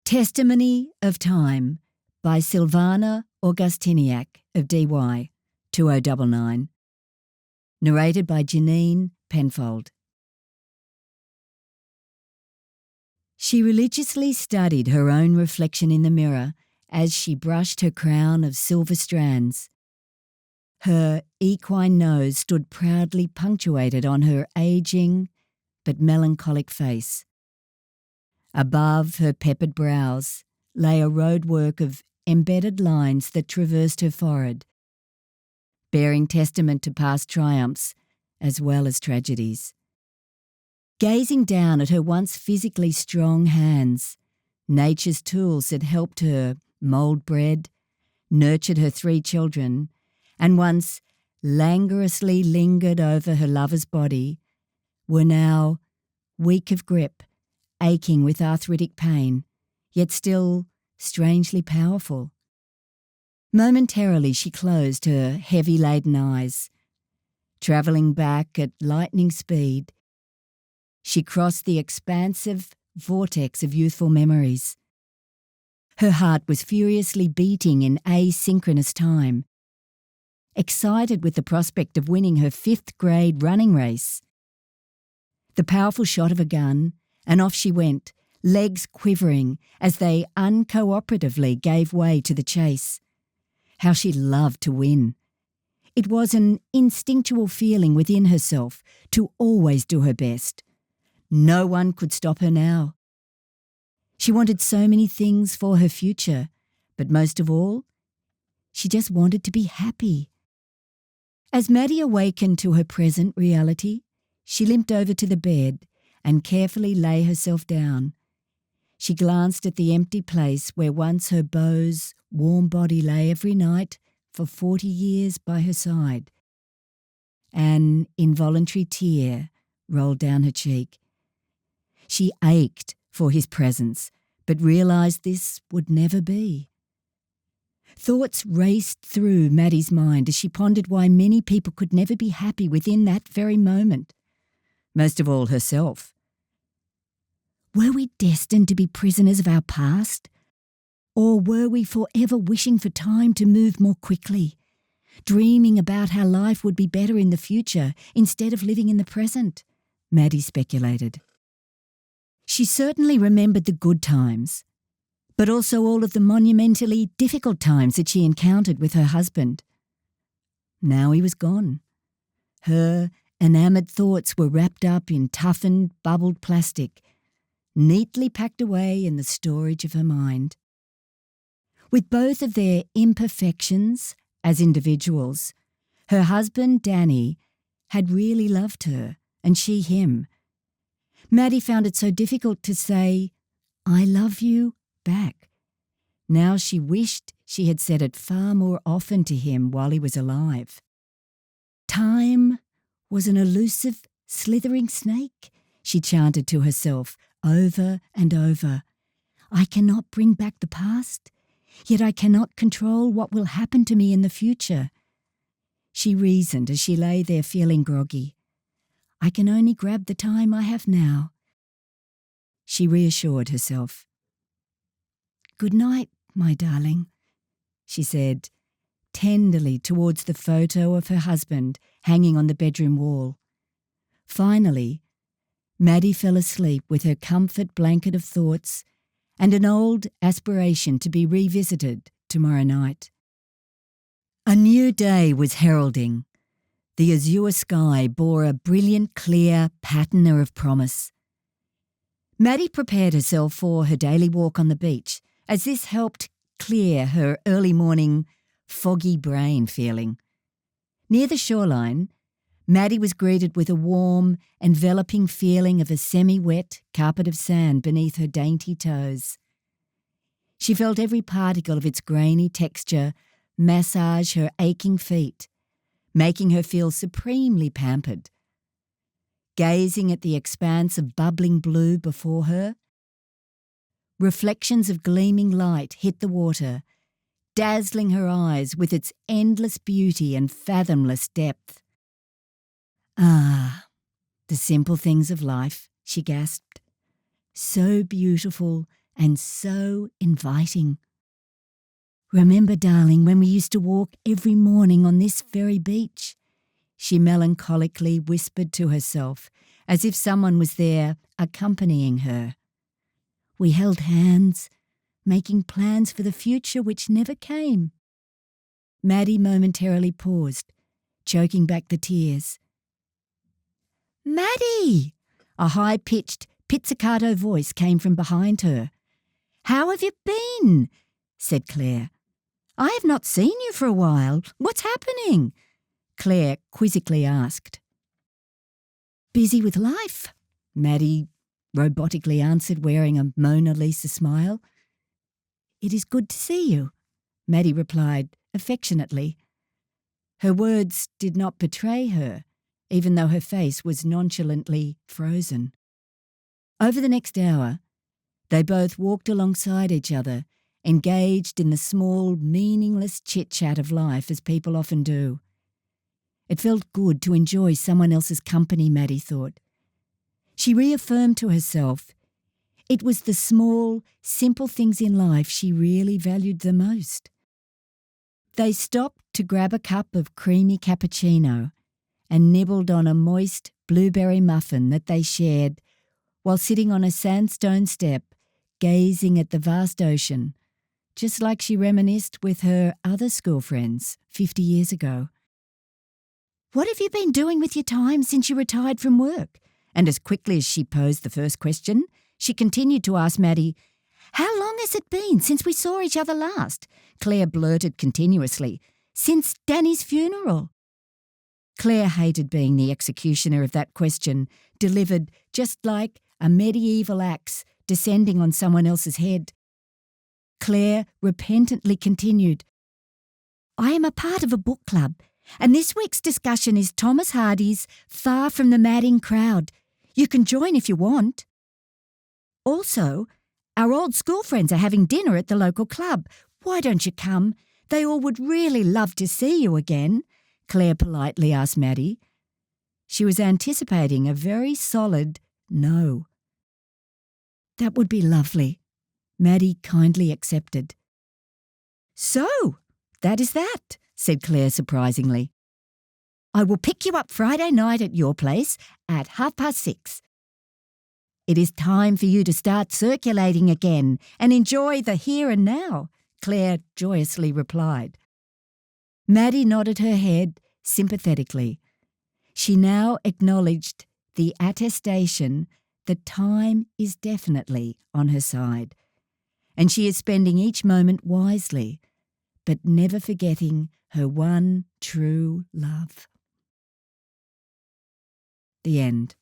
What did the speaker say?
Testimony of Time by Silvana Augustiniak of DY 2099. Narrated by Janine Penfold. She religiously studied her own reflection in the mirror as she brushed her crown of silver strands. Her equine nose stood proudly punctuated on her ageing but melancholic face. Above her peppered brows lay a roadwork of embedded lines that traversed her forehead, bearing testament to past triumphs as well as tragedies. Gazing down at her once physically strong hands, nature's tools that helped her mould bread, nurtured her 3 children, and once languorously lingered over her lover's body, were now weak of grip, aching with arthritic pain, yet still strangely powerful. Momentarily she closed her heavy-laden eyes. Travelling back at lightning speed, she crossed the expansive vortex of youthful memories. Her heart was furiously beating in asynchronous time, excited with the prospect of winning her 5th grade running race. The powerful shot of a gun, and off she went, legs quivering as they uncooperatively gave way to the chase. How she loved to win. It was an instinctual feeling within herself to always do her best. No one could stop her now. She wanted so many things for her future, but most of all, she just wanted to be happy. As Maddie awakened to her present reality, she limped over to the bed and carefully lay herself down. She glanced at the empty place where once her beau's warm body lay every night for 40 years by her side. An involuntary tear rolled down her cheek. She ached for his presence, but realised this would never be. Thoughts raced through Maddie's mind as she pondered why many people could never be happy within that very moment. Most of all herself. Were we destined to be prisoners of our past? Or were we forever wishing for time to move more quickly, dreaming about how life would be better in the future instead of living in the present? Maddie speculated. She certainly remembered the good times, but also all of the monumentally difficult times that she encountered with her husband. Now he was gone. Her enamoured thoughts were wrapped up in toughened, bubbled plastic, neatly packed away in the storage of her mind. With both of their imperfections as individuals, her husband, Danny, had really loved her, and she him. Maddie found it so difficult to say, "I love you," back. Now she wished she had said it far more often to him while he was alive. Time was an elusive, slithering snake, she chanted to herself over and over. I cannot bring back the past, yet I cannot control what will happen to me in the future. She reasoned as she lay there feeling groggy. I can only grab the time I have now. She reassured herself. Good night, my darling, she said, tenderly towards the photo of her husband hanging on the bedroom wall. Finally, Maddie fell asleep with her comfort blanket of thoughts and an old aspiration to be revisited tomorrow night. A new day was heralding. The azure sky bore a brilliant, clear pattern of promise. Maddie prepared herself for her daily walk on the beach, as this helped clear her early morning foggy brain feeling. Near the shoreline, Maddie was greeted with a warm, enveloping feeling of a semi-wet carpet of sand beneath her dainty toes. She felt every particle of its grainy texture massage her aching feet, making her feel supremely pampered. Gazing at the expanse of bubbling blue before her, reflections of gleaming light hit the water, dazzling her eyes with its endless beauty and fathomless depth. Ah, the simple things of life, she gasped. So beautiful and so inviting. "Remember, darling, when we used to walk every morning on this very beach?" she melancholically whispered to herself, as if someone was there accompanying her. "We held hands, making plans for the future which never came." Maddie momentarily paused, choking back the tears. "Maddie!" A high-pitched, pizzicato voice came from behind her. "How have you been?" said Claire. "I have not seen you for a while. What's happening?" Claire quizzically asked. "Busy with life," Maddie robotically answered, wearing a Mona Lisa smile. "It is good to see you," Maddie replied affectionately. Her words did not betray her, even though her face was nonchalantly frozen. Over the next hour, they both walked alongside each other, engaged in the small, meaningless chit-chat of life as people often do. It felt good to enjoy someone else's company, Maddie thought. She reaffirmed to herself it was the small, simple things in life she really valued the most. They stopped to grab a cup of creamy cappuccino and nibbled on a moist blueberry muffin that they shared while sitting on a sandstone step, gazing at the vast ocean, just like she reminisced with her other school friends 50 years ago. "What have you been doing with your time since you retired from work?" And as quickly as she posed the first question, she continued to ask Maddie, "How long has it been since we saw each other last?" Claire blurted continuously, "Since Danny's funeral." Claire hated being the executioner of that question, delivered just like a medieval axe descending on someone else's head. Claire repentantly continued, "I am a part of a book club, and this week's discussion is Thomas Hardy's Far from the Madding Crowd. You can join if you want. Also, our old school friends are having dinner at the local club. Why don't you come? They all would really love to see you again," Claire politely asked Maddie. She was anticipating a very solid no. "That would be lovely," Maddie kindly accepted. "So, that is that," said Claire surprisingly. "I will pick you up Friday night at your place at 6:30. It is time for you to start circulating again and enjoy the here and now," Claire joyously replied. Maddie nodded her head sympathetically. She now acknowledged the attestation that time is definitely on her side, and she is spending each moment wisely, but never forgetting her one true love. The end.